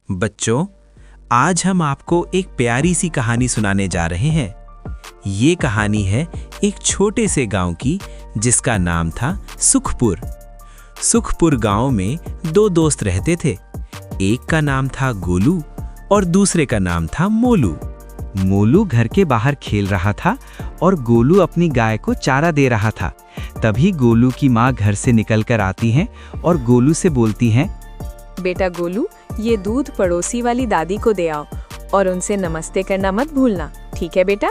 बच्चों, आज हम आपको एक प्यारी सी कहानी सुनाने जा रहे हैं। ये कहानी है एक छोटे से गांव की, जिसका नाम था सुखपुर। सुखपुर गांव में दो दोस्त रहते थे। एक का नाम था गोलू और दूसरे का नाम था मोलू। मोलू घर के बाहर खेल रहा था और गोलू अपनी गाय को चारा दे रहा था। तभी गोलू की माँ घर से निकलकर आती हैं और गोलू से बोलती हैं, बेटा गोलू, ये दूध पड़ोसी वाली दादी को दे आओ और उनसे नमस्ते करना मत भूलना, ठीक है बेटा?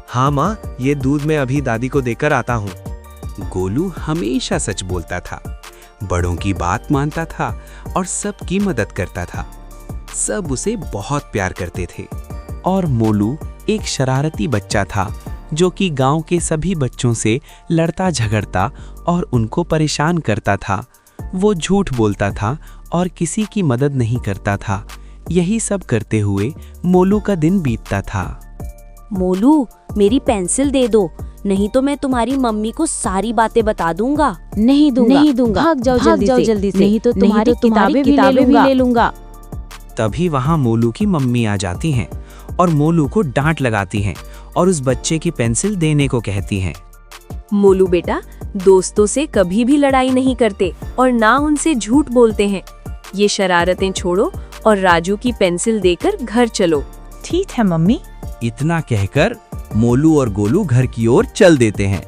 हाँ माँ, ये दूध मैं अभी दादी को देकर आता हूँ। गोलू हमेशा सच बोलता था, बड़ों की बात मानता था और सबकी मदद करता था। सब उसे बहुत प्यार करते थे। और मोलू एक शरारती बच्चा था, जो कि गांव के सभी बच्चों से लड़ता झगड़ता और उनको परेशान करता था। वो झूठ बोलता था और किसी की मदद नहीं करता था। यही सब करते हुए मोलू का दिन बीतता था। मोलू, मेरी पेंसिल दे दो, नहीं तो मैं तुम्हारी मम्मी को सारी बातें बता दूंगा। नहीं दूंगा। भाग जाओ जल्दी से। नहीं तो तुम्हारी किताबें भी ले लूंगा। तभी वहां मोलू की मम्मी आ जाती हैं और मोलू को डांट लगाती हैं और उस बच्चे की पेंसिल देने को कहती हैं। मोलू बेटा, दोस्तों से कभी भी लड़ाई नहीं करते और ना उनसे झूठ बोलते हैं। ये शरारतें छोड़ो और राजू की पेंसिल देकर घर चलो। ठीक है मम्मी। इतना कहकर मोलू और गोलू घर की ओर चल देते हैं।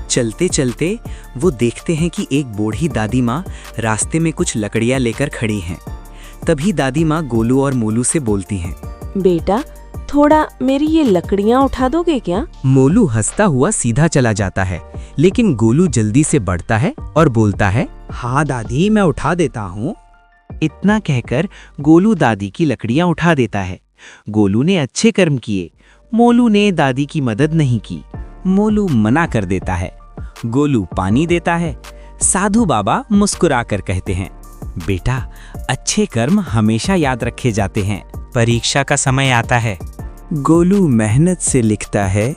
चलते चलते वो देखते हैं कि एक बूढ़ी दादी माँ रास्ते में कुछ लकड़ियाँ लेकर खड़ी हैं। तभी दादी माँ गोलू और मोलू से बोलती हैं, बेटा, थोड़ा मेरी ये लकड़ियाँ उठा दोगे क्या? मोलू हंसता हुआ सीधा चला जाता है, लेकिन गोलू जल्दी से बढ़ता है और बोलता है, हाँ दादी, मैं उठा देता हूँ। इतना कहकर गोलू दादी की लकड़ियाँ उठा देता है। गोलू ने अच्छे कर्म किए। मोलू ने दादी की मदद नहीं की। मोलू मना कर देता है। गोलू पानी देता है। साधु बाबा मुस्कुराकर कहते हैं, बेटा, अच्छे कर्म हमेशा याद रखे जाते हैं। परीक्षा का समय आता है। गोलू मेहनत से लिखता है,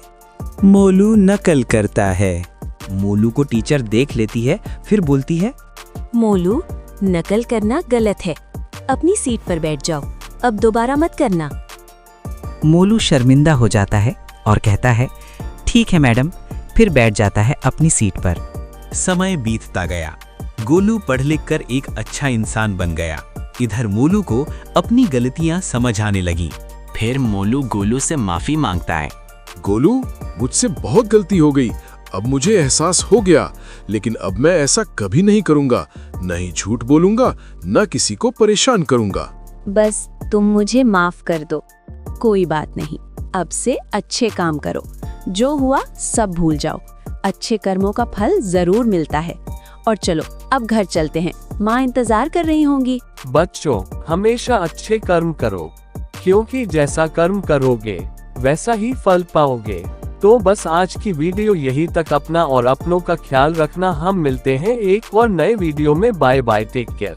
मोलू नकल करता है। मोलू को टीचर देख लेती है, फिर बोलती है, मोलू, नकल करना गलत है। अपनी सीट पर बैठ जाओ, अब दोबारा मत करना। मोलू शर्मिंदा हो जाता है और कहता है, ठीक है मैडम, फिर बैठ जाता है अपनी सीट पर। समय बीतता गया। गोलू पढ़ लिख कर एक अच्छा इंसान बन गया। इधर मोलू को अपनी गलतियां समझ आने लगी। फिर मोलू गोलू से माफी मांगता है। गोलू, मुझसे बहुत गलती हो गई। अब मुझे एहसास हो गया, लेकिन अब मैं ऐसा कभी नहीं करूंगा। नहीं झूठ बोलूंगा, न किसी को परेशान करूंगा। बस तुम मुझे माफ कर दो। कोई बात नहीं, अब से अच्छे काम करो। जो हुआ सब भूल जाओ। अच्छे कर्मों का फल जरूर मिलता है। और चलो अब घर चलते हैं, माँ इंतजार कर रही होंगी। बच्चों, हमेशा अच्छे कर्म करो, क्योंकि जैसा कर्म करोगे वैसा ही फल पाओगे। तो बस आज की वीडियो यही तक। अपना और अपनों का ख्याल रखना। हम मिलते हैं एक और नए वीडियो में। Bye bye, take care.